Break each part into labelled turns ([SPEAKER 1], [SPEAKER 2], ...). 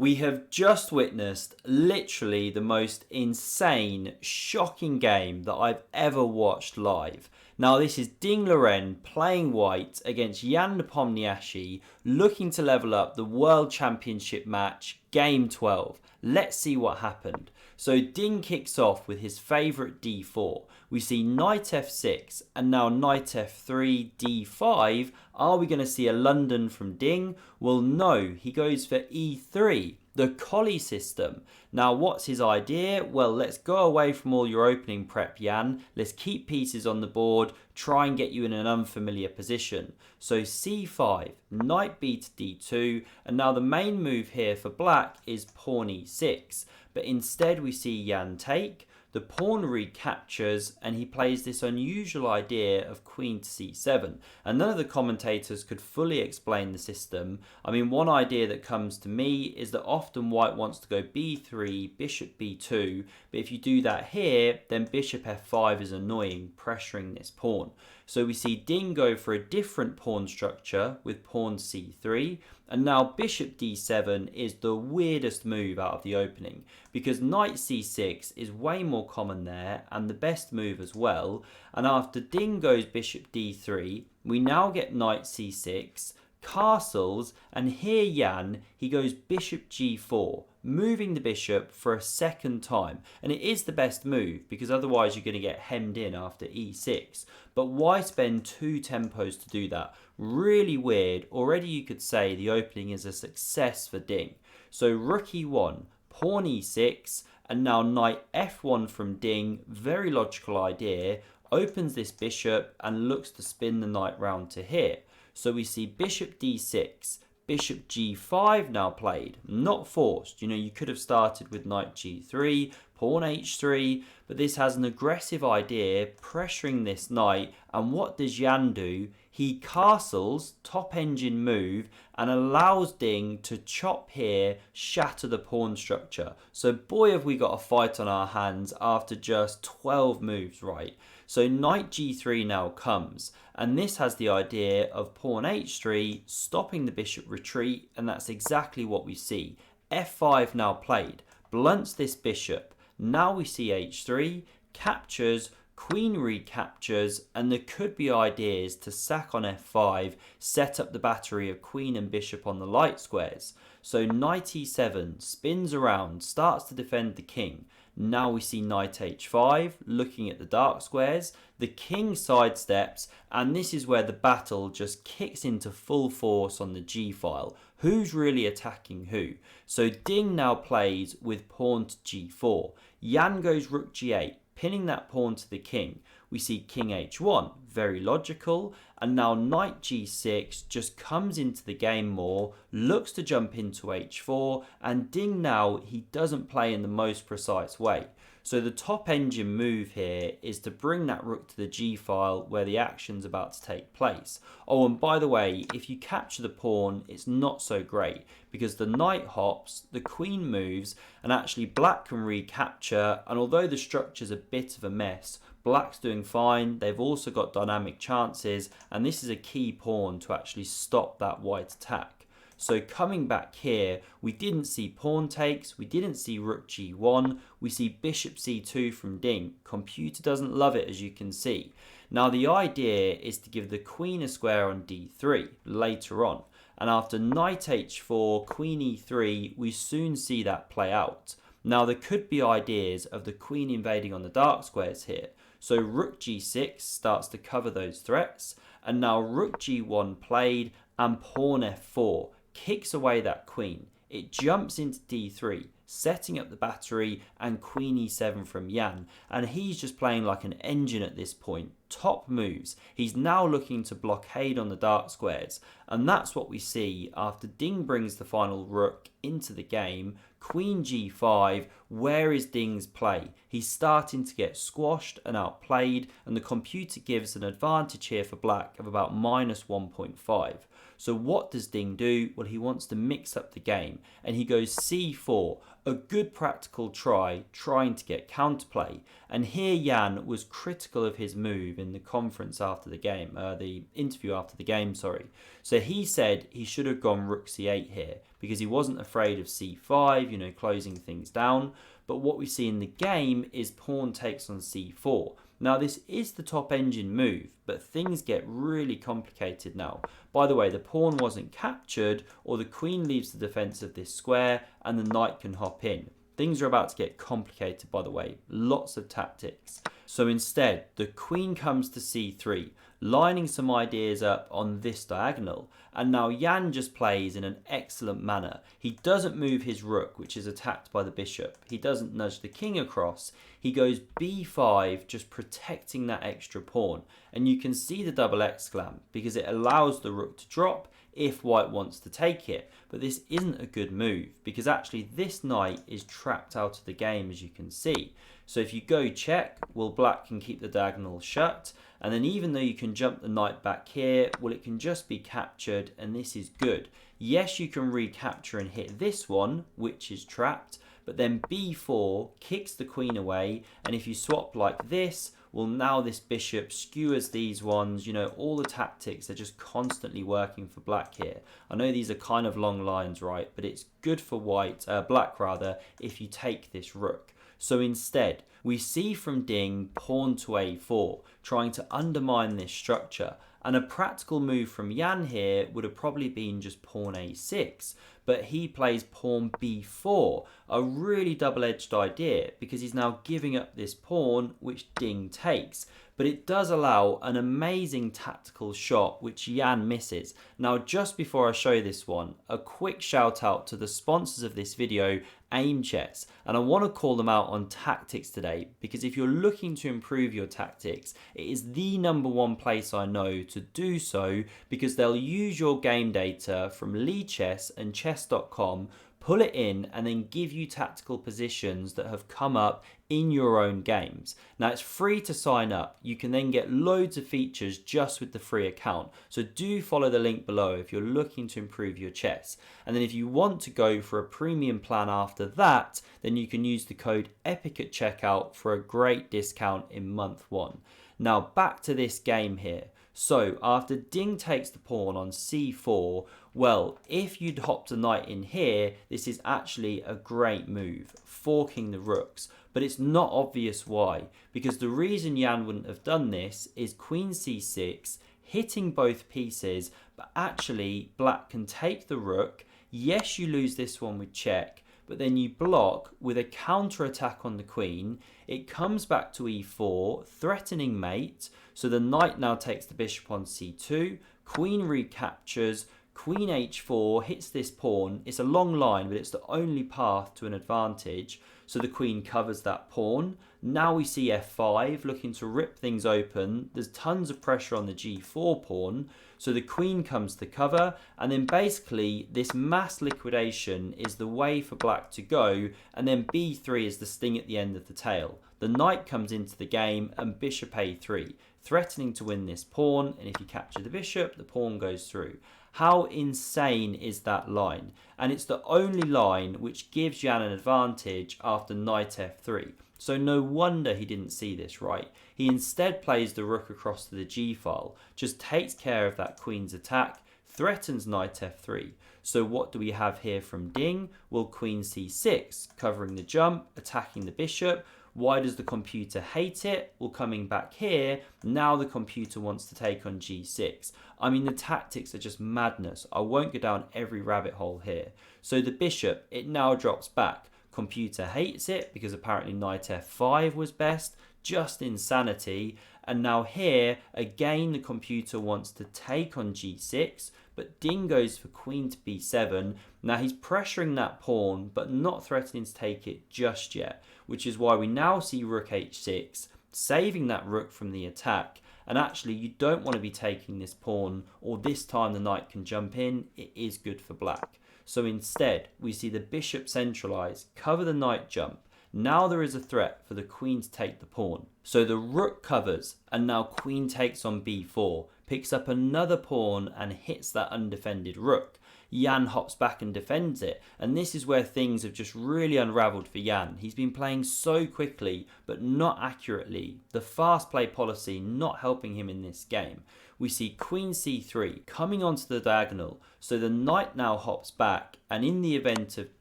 [SPEAKER 1] We have just witnessed literally the most insane, shocking game that I've ever watched live. Now this is Ding Liren playing white against Jan Nepomniachtchi, looking to level up the World Championship match, Game 12. Let's see what happened. So Ding kicks off with his favourite d4. We see knight f6 and now knight f3, d5. Are we going to see a London from Ding? Well, no, he goes for e3, the collie system. Now, what's his idea? Well, let's go away from all your opening prep, Jan. Let's keep pieces on the board, try and get you in an unfamiliar position. So c5, knight b to d2, and now the main move here for black is pawn e6. But instead we see Jan take, the pawn recaptures, and he plays this unusual idea of queen to c7. And none of the commentators could fully explain the system. I mean, one idea that comes to me is that often white wants to go b3, bishop b2, but if you do that here, then bishop f5 is annoying, pressuring this pawn. So we see Ding go for a different pawn structure with pawn c3, and now bishop d7 is the weirdest move out of the opening, because knight c6 is way more common there and the best move as well. And after Ding goes bishop d3, we now get knight c6, castles, and here Jan, he goes bishop g4, moving the bishop for a second time. And it is the best move because otherwise you're going to get hemmed in after e6. But why spend two tempos to do that? Really weird. Already you could say the opening is a success for Ding. So rook e1, pawn e6, and now knight f1 from Ding. Very logical idea. Opens this bishop and looks to spin the knight round to here. So we see bishop d6, bishop g5 now played, not forced. You know, you could have started with knight g3, pawn h3, but this has an aggressive idea, pressuring this knight. And what does Jan do? He castles, top engine move, and allows Ding to chop here, shatter the pawn structure. So boy, have we got a fight on our hands after just 12 moves, right? So knight g3 now comes, and this has the idea of pawn h3, stopping the bishop retreat, and that's exactly what we see. f5 now played, blunts this bishop. Now we see h3, captures, queen recaptures, and there could be ideas to sack on f5, set up the battery of queen and bishop on the light squares. So knight e7 spins around, starts to defend the king. Now we see knight h5, looking at the dark squares. The king sidesteps, and this is where the battle just kicks into full force on the g-file. Who's really attacking who? So Ding now plays with pawn to g4. Jan goes rook g8, pinning that pawn to the king. We see king h1, very logical, and now knight g6 just comes into the game more, looks to jump into h4, and Ding now, he doesn't play in the most precise way. So the top engine move here is to bring that rook to the g-file where the action's about to take place. Oh, and by the way, if you capture the pawn, it's not so great because the knight hops, the queen moves, and actually black can recapture. And although the structure's a bit of a mess, black's doing fine. They've also got dynamic chances, and this is a key pawn to actually stop that white attack. So coming back here, we didn't see pawn takes, we didn't see rook g1, we see bishop c2 from Ding. Computer doesn't love it, as you can see. Now the idea is to give the queen a square on d3 later on. And after knight h4, queen e3, we soon see that play out. Now there could be ideas of the queen invading on the dark squares here. So rook g6 starts to cover those threats. And now rook g1 played and pawn f4. Kicks away that queen. It jumps into d3, setting up the battery, and queen e7 from Jan. And he's just playing like an engine at this point. Top moves. He's now looking to blockade on the dark squares. And that's what we see after Ding brings the final rook into the game. Queen g5, where is Ding's play? He's starting to get squashed and outplayed, and the computer gives an advantage here for black of about -1.5. So what does Ding do? Well, he wants to mix up the game, and he goes c4, a good practical try, trying to get counterplay. And here Jan was critical of his move in the conference after the game, the interview after the game, sorry. So he said he should have gone rook c8 here, because he wasn't afraid of c5, closing things down. But what we see in the game is pawn takes on c4. Now this is the top engine move, but things get really complicated now. By the way, the pawn wasn't captured, or the queen leaves the defense of this square and the knight can hop in. Things are about to get complicated, by the way. Lots of tactics. So instead, the queen comes to c3, lining some ideas up on this diagonal. And now Jan just plays in an excellent manner. He doesn't move his rook, which is attacked by the bishop. He doesn't nudge the king across. He goes b5, just protecting that extra pawn. And you can see the double exclam, because it allows the rook to drop if white wants to take it. But this isn't a good move, because actually this knight is trapped out of the game, as you can see. So if you go check, well, black can keep the diagonal shut. And then even though you can jump the knight back here, well, it can just be captured, and this is good. Yes, you can recapture and hit this one, which is trapped, but then b4 kicks the queen away, and if you swap like this, well, now this bishop skewers these ones. All the tactics are just constantly working for black here. I know these are kind of long lines, right, but it's good for black rather, if you take this rook. So instead, we see from Ding pawn to a4, trying to undermine this structure. And a practical move from Jan here would have probably been just pawn a6. But he plays pawn b4, a really double-edged idea, because he's now giving up this pawn, which Ding takes. But it does allow an amazing tactical shot, which Jan misses. Now, just before I show this one, a quick shout out to the sponsors of this video, AIMCHESS. And I want to call them out on tactics today, because if you're looking to improve your tactics, it is the #1 place I know to do so, because they'll use your game data from Lichess and chess.com, pull it in, and then give you tactical positions that have come up in your own games. Now, it's free to sign up. You can then get loads of features just with the free account. So do follow the link below if you're looking to improve your chess. And then if you want to go for a premium plan after that, then you can use the code EPIC at checkout for a great discount in month 1. Now back to this game here. So after Ding takes the pawn on c4, well, if you'd hopped a knight in here, this is actually a great move, forking the rooks. But it's not obvious why, because the reason Jan wouldn't have done this is queen c6, hitting both pieces, but actually black can take the rook. Yes, you lose this one with check, but then you block with a counter attack on the queen. It comes back to e4, threatening mate. So the knight now takes the bishop on c2, queen recaptures, queen h4 hits this pawn. It's a long line, but it's the only path to an advantage. So the queen covers that pawn. Now we see f5, looking to rip things open. There's tons of pressure on the g4 pawn. So the queen comes to cover, and then basically this mass liquidation is the way for black to go, and then b3 is the sting at the end of the tail. The knight comes into the game, and bishop a3, threatening to win this pawn, and if you capture the bishop, the pawn goes through. How insane is that line? And it's the only line which gives Jan an advantage after knight f3. So no wonder he didn't see this right. He instead plays the rook across to the g-file, just takes care of that queen's attack, threatens knight f3. So what do we have here from Ding? Well, queen c6, covering the jump, attacking the bishop. Why does the computer hate it? Well, coming back here, now the computer wants to take on g6. I mean, the tactics are just madness. I won't go down every rabbit hole here. So the bishop, it now drops back. Computer hates it because apparently knight f5 was best. Just insanity. And now here, again, the computer wants to take on g6, but Ding goes for queen to b7. Now he's pressuring that pawn, but not threatening to take it just yet, which is why we now see rook h6, saving that rook from the attack. And actually, you don't want to be taking this pawn, or this time the knight can jump in. It is good for black. So instead, we see the bishop centralize, cover the knight jump. Now there is a threat for the queen to take the pawn. So the rook covers, and now queen takes on b4, picks up another pawn and hits that undefended rook. Jan hops back and defends it, and this is where things have just really unravelled for Jan. He's been playing so quickly but not accurately, the fast play policy not helping him in this game. We see queen c3 coming onto the diagonal, so the knight now hops back, and in the event of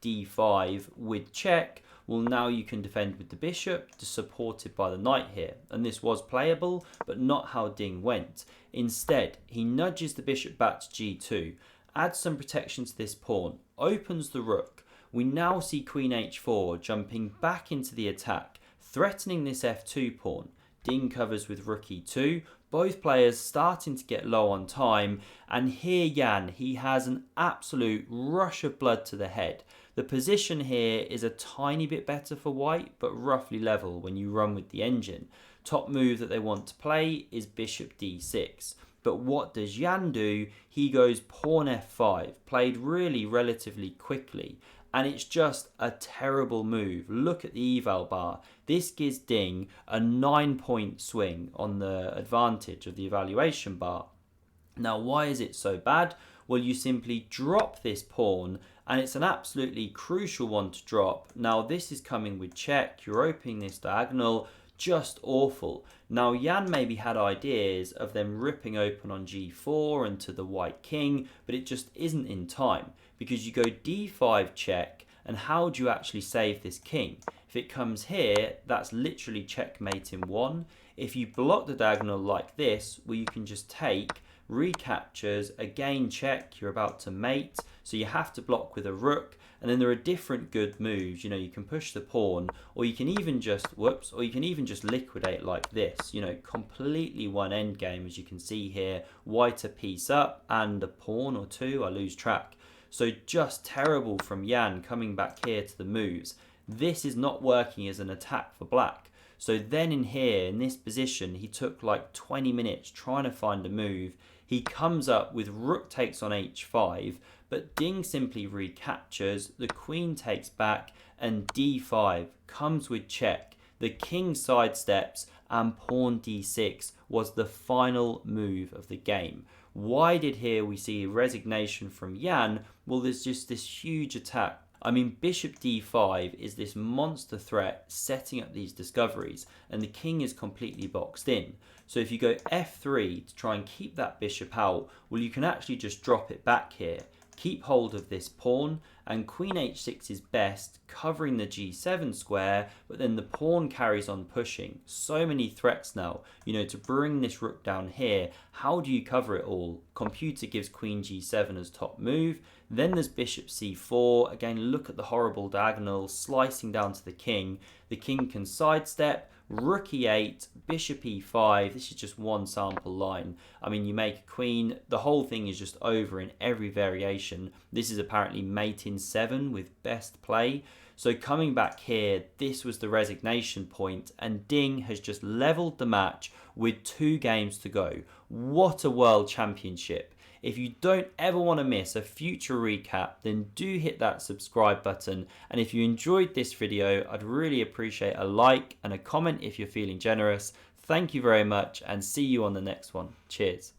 [SPEAKER 1] d5 with check, well, now you can defend with the bishop, supported by the knight here, and this was playable but not how Ding went. Instead, he nudges the bishop back to g2, adds some protection to this pawn, opens the rook. We now see queen h4 jumping back into the attack, threatening this f2 pawn. Ding covers with rook e2, both players starting to get low on time, and here Jan, he has an absolute rush of blood to the head. The position here is a tiny bit better for white, but roughly level when you run with the engine. Top move that they want to play is bishop d6. But what does Jan do? He goes pawn f5, played really relatively quickly. And it's just a terrible move. Look at the eval bar. This gives Ding a 9-point swing on the advantage of the evaluation bar. Now, why is it so bad? Well, you simply drop this pawn, and it's an absolutely crucial one to drop. Now, this is coming with check. You're opening this diagonal. Just awful. Now, Jan maybe had ideas of them ripping open on g4 and to the white king, but it just isn't in time, because you go d5 check, and how do you actually save this king? If it comes here, that's literally checkmate in one. If you block the diagonal like this, well, you can just take, recaptures, again check, you're about to mate, so you have to block with a rook. And then there are different good moves. You know, you can push the pawn, or you can even just, liquidate like this. You know, completely one end game, as you can see here. White a piece up and a pawn or two, I lose track. So just terrible from Jan coming back here to the moves. This is not working as an attack for black. So then in here, in this position, he took like 20 minutes trying to find a move. He comes up with rook takes on h5, but Ding simply recaptures, the queen takes back, and d5 comes with check. The king sidesteps, and pawn d6 was the final move of the game. Why did here we see resignation from Jan? Well, there's just this huge attack. I mean, bishop d5 is this monster threat setting up these discoveries, and the king is completely boxed in. So if you go f3 to try and keep that bishop out, well, you can actually just drop it back here. Keep hold of this pawn, and queen h6 is best, covering the g7 square, but then the pawn carries on pushing. So many threats now, you know, to bring this rook down here. How do you cover it all? Computer gives queen g7 as top move. Then there's bishop c4. Again, look at the horrible diagonal slicing down to the king. The king can sidestep. Rook e8, bishop e5, this is just one sample line. I mean, you make a queen, the whole thing is just over in every variation. This is apparently mate in 7 with best play. So coming back here, this was the resignation point, and Ding has just leveled the match with 2 games to go. What a world championship. If you don't ever want to miss a future recap, then do hit that subscribe button. And if you enjoyed this video, I'd really appreciate a like and a comment if you're feeling generous. Thank you very much, and see you on the next one. Cheers.